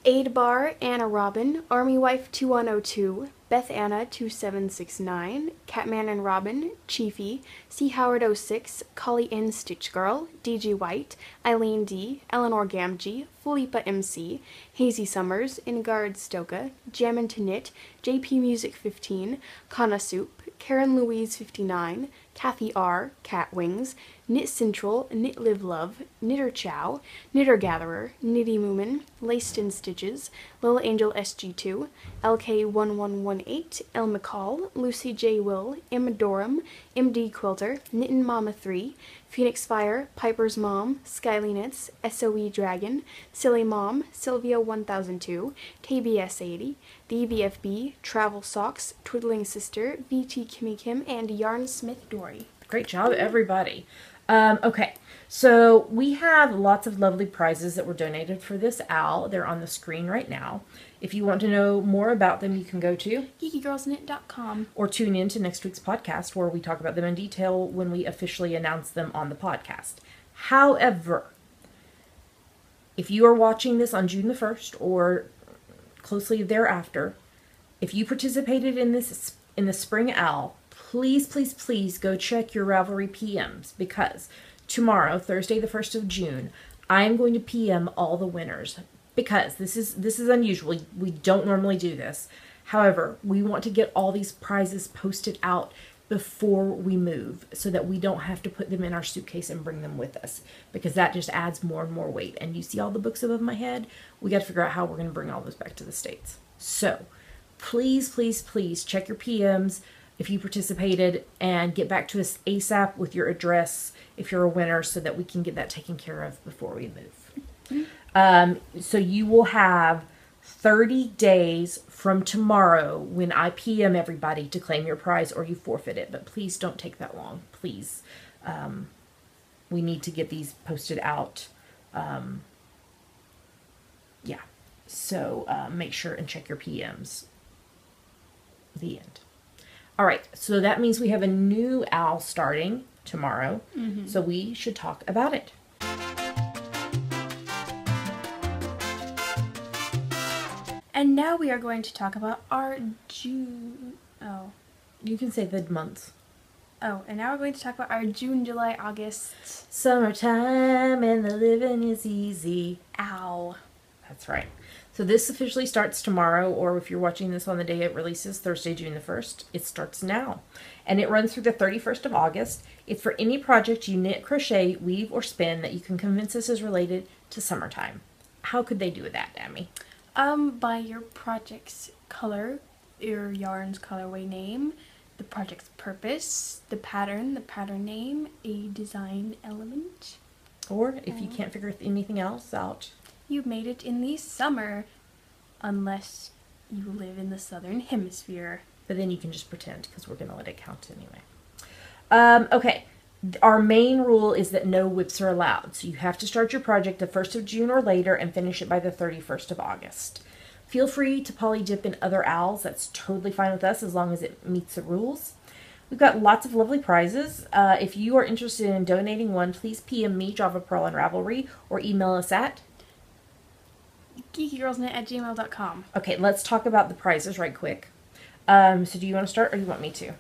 Aidbar, Anna Robin, Army Wife 2102, Beth Anna 2769, Catman and Robin, Chiefy, C. Howard 06, Collie N. Stitch Girl, DG White, Eileen D, Eleanor Gamgee, Philippa MC, Hazy Summers, Ingard Stoka, Jammin' to Knit, JP Music 15, Kana Soup, Karen Louise 59, Kathy R, Cat Wings, Knit Central, Knit Live Love, Knitter Chow, Knitter Gatherer, Knitty Moomin, Laced in Stitches, Lil Angel SG2, LK1118, El McCall, Lucy J. Will, Emma Dorham, MD Quilter, Knittin' Mama 3, Phoenix Fire, Piper's Mom, Skyly Knits, SOE Dragon, Silly Mom, Sylvia 1002, KBS 80, The BFB, Travel Socks, Twiddling Sister, VT Kimmy Kim, and Yarn Smith Dory. Great job, everybody. Okay, so we have lots of lovely prizes that were donated for this owl. They're on the screen right now. If you want to know more about them, you can go to geekygirlsknit.com or tune in to next week's podcast where we talk about them in detail when we officially announce them on the podcast. However, if you are watching this on June the 1st or closely thereafter, if you participated in the Spring Owl, please, please, please go check your Ravelry PMs because tomorrow, Thursday the 1st of June, I am going to PM all the winners because this is unusual. We don't normally do this. However, we want to get all these prizes posted out before we move so that we don't have to put them in our suitcase and bring them with us, because that just adds more and more weight. And you see all the books above my head? We got to figure out how we're going to bring all those back to the States. So please, please, please check your PMs if you participated and get back to us ASAP with your address if you're a winner, so that we can get that taken care of before we move. So you will have 30 days from tomorrow when I PM everybody to claim your prize, or you forfeit it. But please don't take that long. Please. We need to get these posted out. Yeah. So make sure and check your PMs. The end. All right. So that means we have a new owl starting tomorrow. So we should talk about it. And now we are going to talk about our June... Oh. You can say the months. Oh, and now we're going to talk about our June, July, August... Summertime and the living is easy. Ow. That's right. So this officially starts tomorrow, or if you're watching this on the day it releases, Thursday, June the 1st, it starts now. And it runs through the 31st of August. It's for any project you knit, crochet, weave, or spin that you can convince us is related to summertime. How could they do that, Dami? By your project's color, your yarn's colorway name, the project's purpose, the pattern name, a design element. Or if you can't figure anything else out, You made it in the summer, unless you live in the southern hemisphere. but then you can just pretend, because we're going to let it count anyway. Okay. Our main rule is that no whips are allowed. So you have to start your project the 1st of June or later and finish it by the 31st of August. Feel free to poly dip in other owls. That's totally fine with us as long as it meets the rules. We've got lots of lovely prizes. If you are interested in donating one, please PM me, Java Pearl and Ravelry, or email us at geekygirlsnet@gmail.com. Okay, let's talk about the prizes right quick. So do you want to start, or you want me to?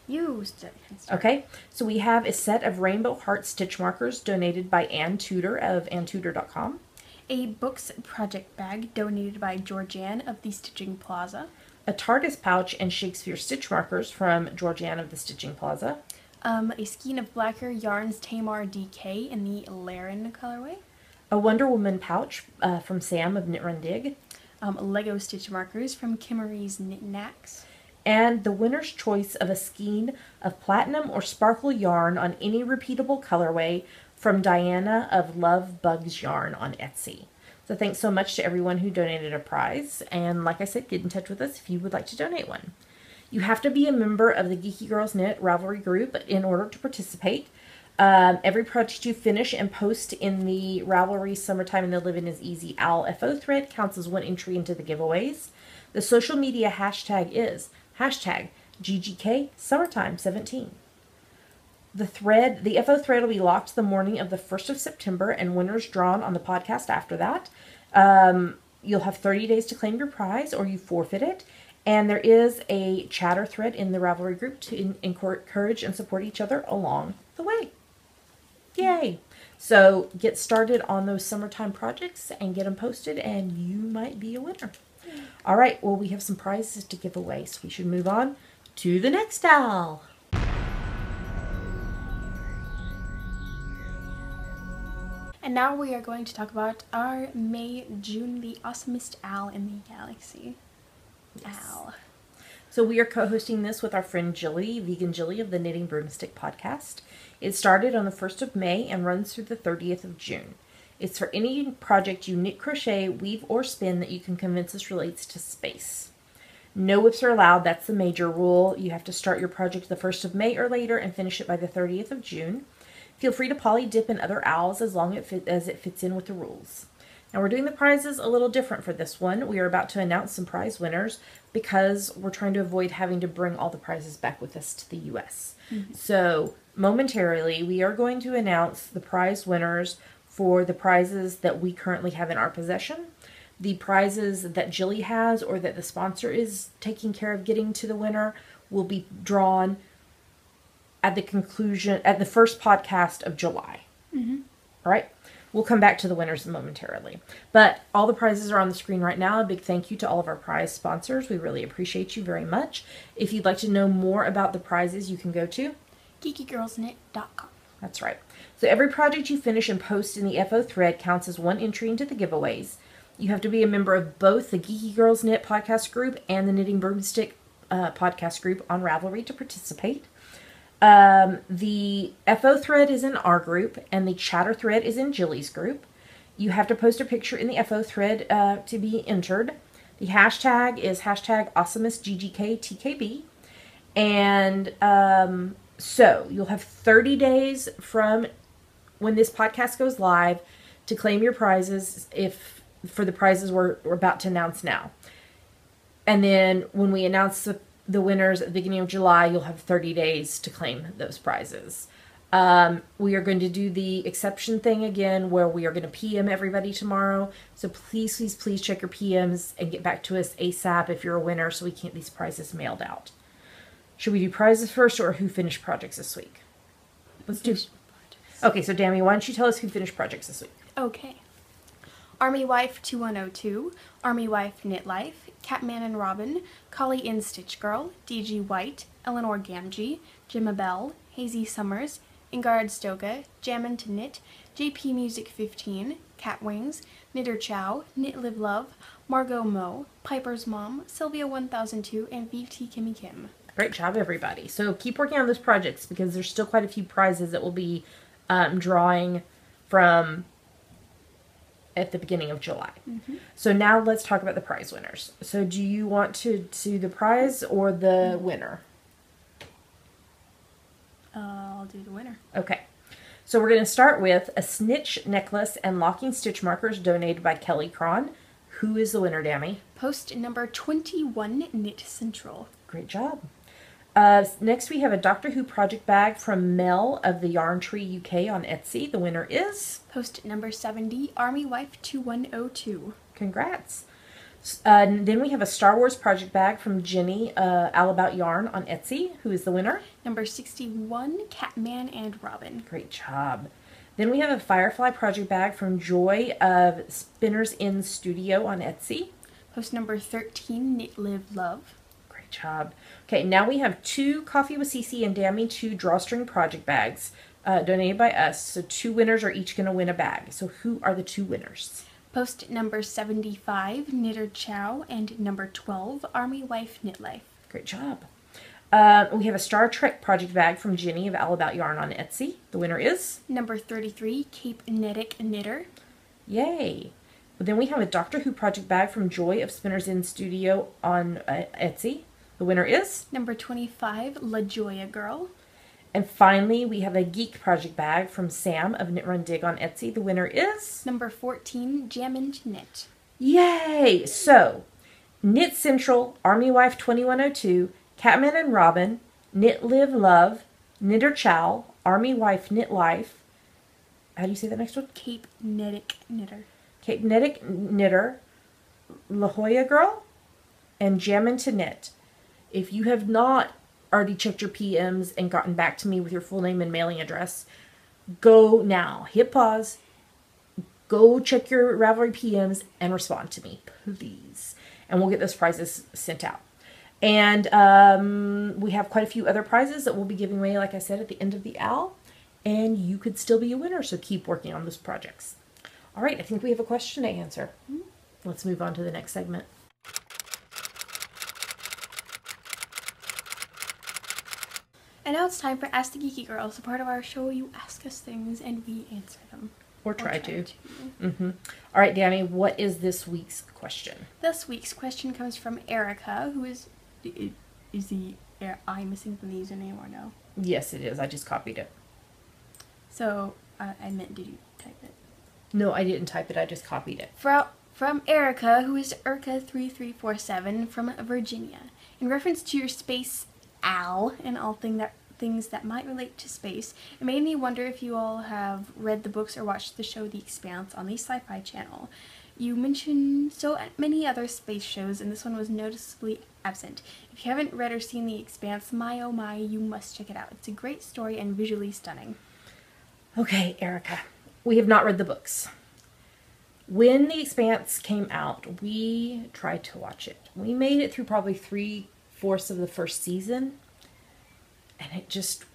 You start. Okay, so we have a set of Rainbow Heart stitch markers donated by Ann Tudor of AnnTudor.com. A books project bag donated by Georgianne of the Stitching Plaza. A TARDIS pouch and Shakespeare stitch markers from Georgianne of the Stitching Plaza. A skein of Blacker Yarns Tamar DK in the Laren colorway. A Wonder Woman pouch from Sam of Knit Run Dig. Lego stitch markers from Kimmery's Knit Knacks. And the winner's choice of a skein of platinum or sparkle yarn on any repeatable colorway from Diana of Love Bugs Yarn on Etsy. So thanks so much to everyone who donated a prize. And like I said, get in touch with us if you would like to donate one. You have to be a member of the Geeky Girls Knit Ravelry group in order to participate. Every project you finish and post in the Ravelry Summertime and the Living is Easy Owl FO thread counts as one entry into the giveaways. The social media hashtag is hashtag GGK Summertime 17. The FO thread will be locked the morning of the 1st of September and winners drawn on the podcast after that. You'll have 30 days to claim your prize or you forfeit it. And there is a chatter thread in the Ravelry group to encourage and support each other along the way. Yay! So get started on those summertime projects and get them posted and you might be a winner. All right, well, we have some prizes to give away, so we should move on to the next owl. And now we are going to talk about our May, June, the awesomest owl in the galaxy. Yes. Owl. So we are co-hosting this with our friend Jilly, Vegan Jilly of the Knitting Broomstick podcast. It started on the 1st of May and runs through the 30th of June. It's for any project you knit, crochet, weave, or spin that you can convince us relates to space. No whips are allowed. That's the major rule. You have to start your project the 1st of May or later and finish it by the 30th of June. Feel free to poly dip in other owls as long as it fits in with the rules. Now we're doing the prizes a little different for this one. We are about to announce some prize winners because we're trying to avoid having to bring all the prizes back with us to the U.S. So momentarily we are going to announce the prize winners for the prizes that we currently have in our possession. The prizes that Jilly has or that the sponsor is taking care of getting to the winner will be drawn at the first podcast of July. All right. We'll come back to the winners momentarily. But all the prizes are on the screen right now. A big thank you to all of our prize sponsors. We really appreciate you very much. If you'd like to know more about the prizes, you can go to geekygirlsknit.com. That's right. So every project you finish and post in the FO thread counts as one entry into the giveaways. You have to be a member of both the Geeky Girls Knit podcast group and the Knitting Broomstick podcast group on Ravelry to participate. The FO thread is in our group, and the chatter thread is in Jilly's group. You have to post a picture in the FO thread to be entered. The hashtag is hashtag AwesomeestGGKTKB. And so you'll have 30 days from when this podcast goes live to claim your prizes for the prizes we're about to announce now. And then when we announce the winners at the beginning of July, you'll have 30 days to claim those prizes. We are going to do the exception thing again, where we are going to PM everybody tomorrow. So please, please, please check your PMs and get back to us ASAP if you're a winner, so we can get these prizes mailed out. Should we do prizes first, or who finished projects this week? Let's do. Okay, so Dami, why don't you tell us who finished projects this week? Okay. Army Wife 2102, Army Wife Knit Life, Catman and Robin, Collie in Stitch Girl, DG White, Eleanor Gamgee, Gemma Bell, Hazy Summers, Ingard Stoga, Jammin' to Knit, JP Music 15, Cat Wings, Knitter Chow, Knit Live Love, Margot Mo, Piper's Mom, Sylvia 1002, and VT Kimmy Kim. Great job, everybody. So keep working on those projects, because there's still quite a few prizes that will be drawing from at the beginning of July. Mm-hmm. So now let's talk about the prize winners. So do you want to do the prize or the winner? I'll do the winner. Okay. So we're going to start with a snitch necklace and locking stitch markers donated by Kelly Cron. Who is the winner, Dami? Post number 21, Knit Central. Great job. Next we have a Doctor Who project bag from Mel of the Yarn Tree UK on Etsy. The winner is? Post number 70, Army Wife 2102. Congrats. Then we have a Star Wars project bag from Jenny All About Yarn on Etsy. Who is the winner? Number 61, Catman and Robin. Great job. Then we have a Firefly project bag from Joy of Spinners in Studio on Etsy. Post number 13, Knit Live Love. Great job. Okay, now we have 2 Coffee with Cece and Dami 2 drawstring project bags donated by us. So 2 winners are each going to win a bag. So who are the 2 winners? Post number 75, Knitter Chow, and number 12, Army Wife Knit Life. Great job. We have a Star Trek project bag from Jenny of All About Yarn on Etsy. The winner is? Number 33, Cape Netic Knitter. Yay. But then we have a Doctor Who project bag from Joy of Spinners in Studio on Etsy. The winner is? Number 25, La Joya Girl. And finally, we have a Geek project bag from Sam of Knit Run Dig on Etsy. The winner is? Number 14, Jammin' to Knit. Yay! So, Knit Central, Army Wife 2102, Catman and Robin, Knit Live Love, Knitter Chow, Army Wife Knit Life. How do you say that next one? Cape Netic Knitter. Cape Netic Knitter, La Joya Girl, and Jammin' to Knit. If you have not already checked your PMs and gotten back to me with your full name and mailing address, go now. Hit pause. Go check your Ravelry PMs and respond to me, please. And we'll get those prizes sent out. And we have quite a few other prizes that we'll be giving away, like I said, at the end of the OWL. And you could still be a winner, so keep working on those projects. All right, I think we have a question to answer. Let's move on to the next segment. And now it's time for Ask the Geeky Girls, a part of our show. You ask us things and we answer them. Or try to. All right, Dami, what is this week's question? This week's question comes from Erica, who is the I missing from the username or no? Yes, it is. I just copied it. So, I meant, did you type it? No, I didn't type it. I just copied it. From Erica, who is Erica3347 from Virginia. In reference to your space owl and all things that might relate to space, it made me wonder if you all have read the books or watched the show The Expanse on the Sci-Fi Channel. You mentioned so many other space shows, and this one was noticeably absent. If you haven't read or seen The Expanse, my oh my, you must check it out. It's a great story and visually stunning. Okay, Erica. we have not read the books. When The Expanse came out, we tried to watch it. We made it through probably 3/4 of the first season, and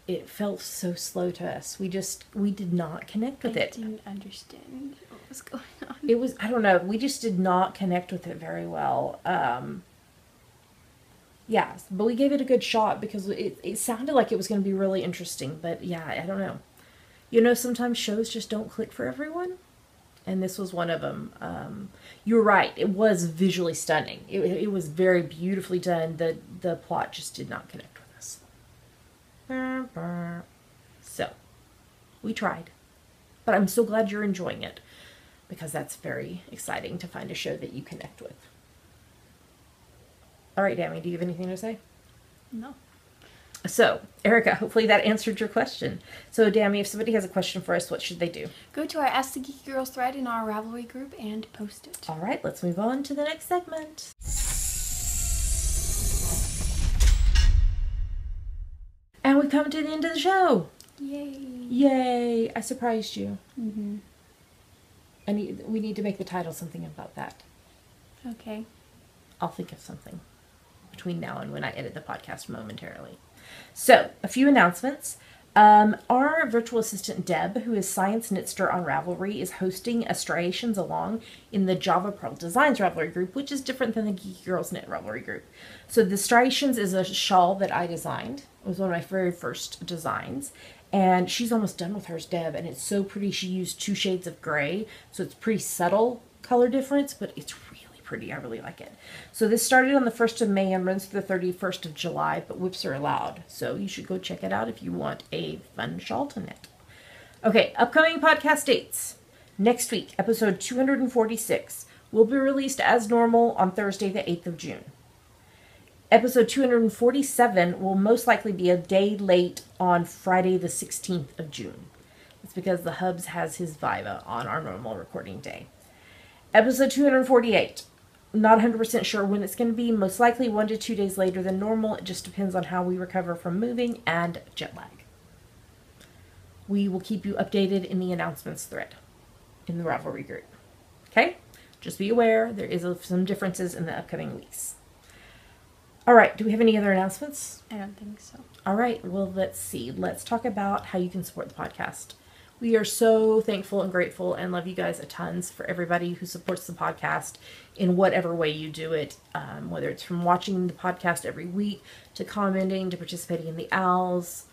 it felt so slow to us. We did not connect with it. I didn't understand what was going on. It was, I don't know, we just did not connect with it very well. Yeah, but we gave it a good shot because it sounded like it was going to be really interesting. But yeah, I don't know. You know, sometimes shows just don't click for everyone. And this was one of them. You're right. It was visually stunning. It was very beautifully done. The plot just did not connect with us. So, we tried. But I'm so glad you're enjoying it. Because that's very exciting to find a show that you connect with. All right, Dami, do you have anything to say? No. So, Erica, hopefully that answered your question. So, Dami, if somebody has a question for us, what should they do? Go to our Ask the Geeky Girls thread in our Ravelry group and post it. All right, let's move on to the next segment. And we come to the end of the show. Yay. Yay, I surprised you. Mm-hmm. We need to make the title something about that. Okay. I'll think of something between now and when I edit the podcast momentarily. So, a few announcements. Our virtual assistant Deb, who is Science Knitster on Ravelry, is hosting a Striations Along in the Java Pearl Designs Ravelry group, which is different than the Geeky Girls Knit Ravelry group. So the Striations is a shawl that I designed. It was one of my very first designs. And she's almost done with hers, Deb, and it's so pretty. She used 2 shades of gray, so it's pretty subtle color difference, but it's really pretty. I really like it. So this started on the 1st of May and runs through the 31st of July, but whips are allowed. So you should go check it out if you want a fun shawl to knit. Okay, upcoming podcast dates. Next week, episode 246 will be released as normal on Thursday, the 8th of June. Episode 247 will most likely be a day late on Friday, the 16th of June. It's because the Hubs has his Viva on our normal recording day. Episode 248. Not 100% sure when it's going to be. Most likely 1 to 2 days later than normal. It just depends on how we recover from moving and jet lag. We will keep you updated in the announcements thread in the Ravelry group. Okay? Just be aware there is some differences in the upcoming weeks. All right. Do we have any other announcements? I don't think so. All right. Well, let's see. Let's talk about how you can support the podcast. We are so thankful and grateful and love you guys a tons for everybody who supports the podcast in whatever way you do it, whether it's from watching the podcast every week to commenting to participating in the owls,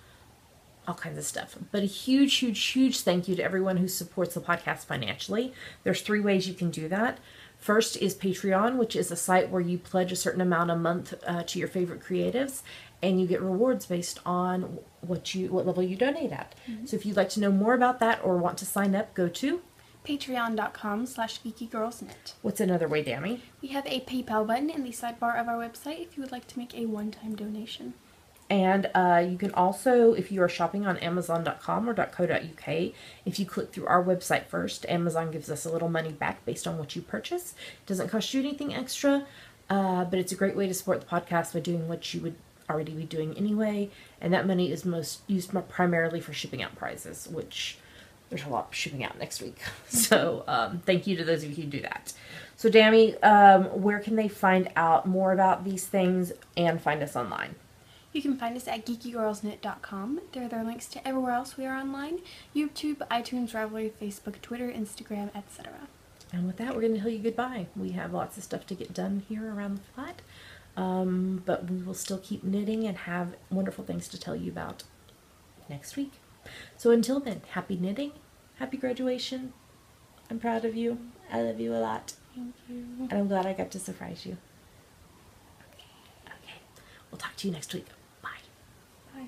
all kinds of stuff. But a huge, huge, huge thank you to everyone who supports the podcast financially. There's 3 ways you can do that. First is Patreon, which is a site where you pledge a certain amount a month to your favorite creatives, and you get rewards based on what level you donate at. Mm-hmm. So if you'd like to know more about that or want to sign up, go to patreon.com/geekygirlsknit. What's another way, Dami? We have a PayPal button in the sidebar of our website if you would like to make a one-time donation. And you can also, if you are shopping on Amazon.com or .co.uk, if you click through our website first, Amazon gives us a little money back based on what you purchase. It doesn't cost you anything extra, but it's a great way to support the podcast by doing what you would already be doing anyway. And that money is used primarily for shipping out prizes, which there's a lot shipping out next week. So thank you to those of you who do that. So Dami, where can they find out more about these things and find us online? You can find us at geekygirlsknit.com. There are their links to everywhere else we are online: YouTube, iTunes, Ravelry, Facebook, Twitter, Instagram, etc. And with that, we're going to tell you goodbye. We have lots of stuff to get done here around the flat, but we will still keep knitting and have wonderful things to tell you about next week. So until then, happy knitting, happy graduation. I'm proud of you. I love you a lot. Thank you. And I'm glad I got to surprise you. Okay. We'll talk to you next week. Bye. Bye.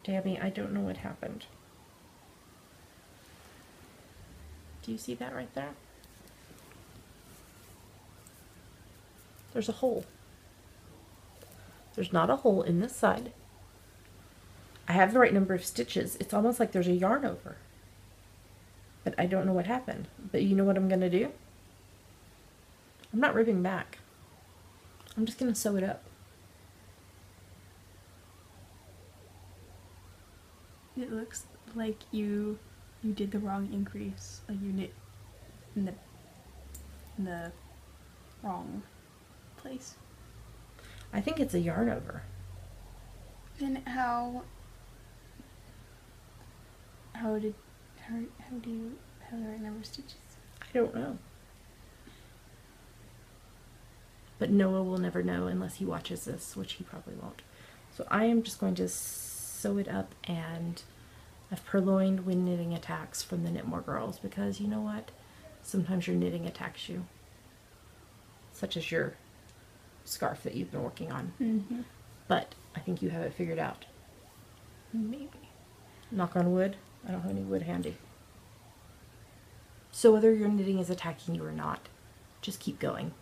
Dami, I don't know what happened. Do you see that right there? There's a hole. There's not a hole in this side. I have the right number of stitches. It's almost like there's a yarn over. But I don't know what happened. But you know what I'm going to do? I'm not ripping back. I'm just going to sew it up. It looks like you did the wrong increase. Like you knit in the wrong place. I think it's a yarn over. Then how do you have the right number of stitches? I don't know. But Noah will never know unless he watches this, which he probably won't. So I am just going to sew it up, and I've purloined when knitting attacks from the Knit More girls, because you know what? Sometimes your knitting attacks you. Such as your scarf that you've been working on. Mm-hmm. But I think you have it figured out. Maybe. Knock on wood. I don't have any wood handy. So whether your knitting is attacking you or not, just keep going.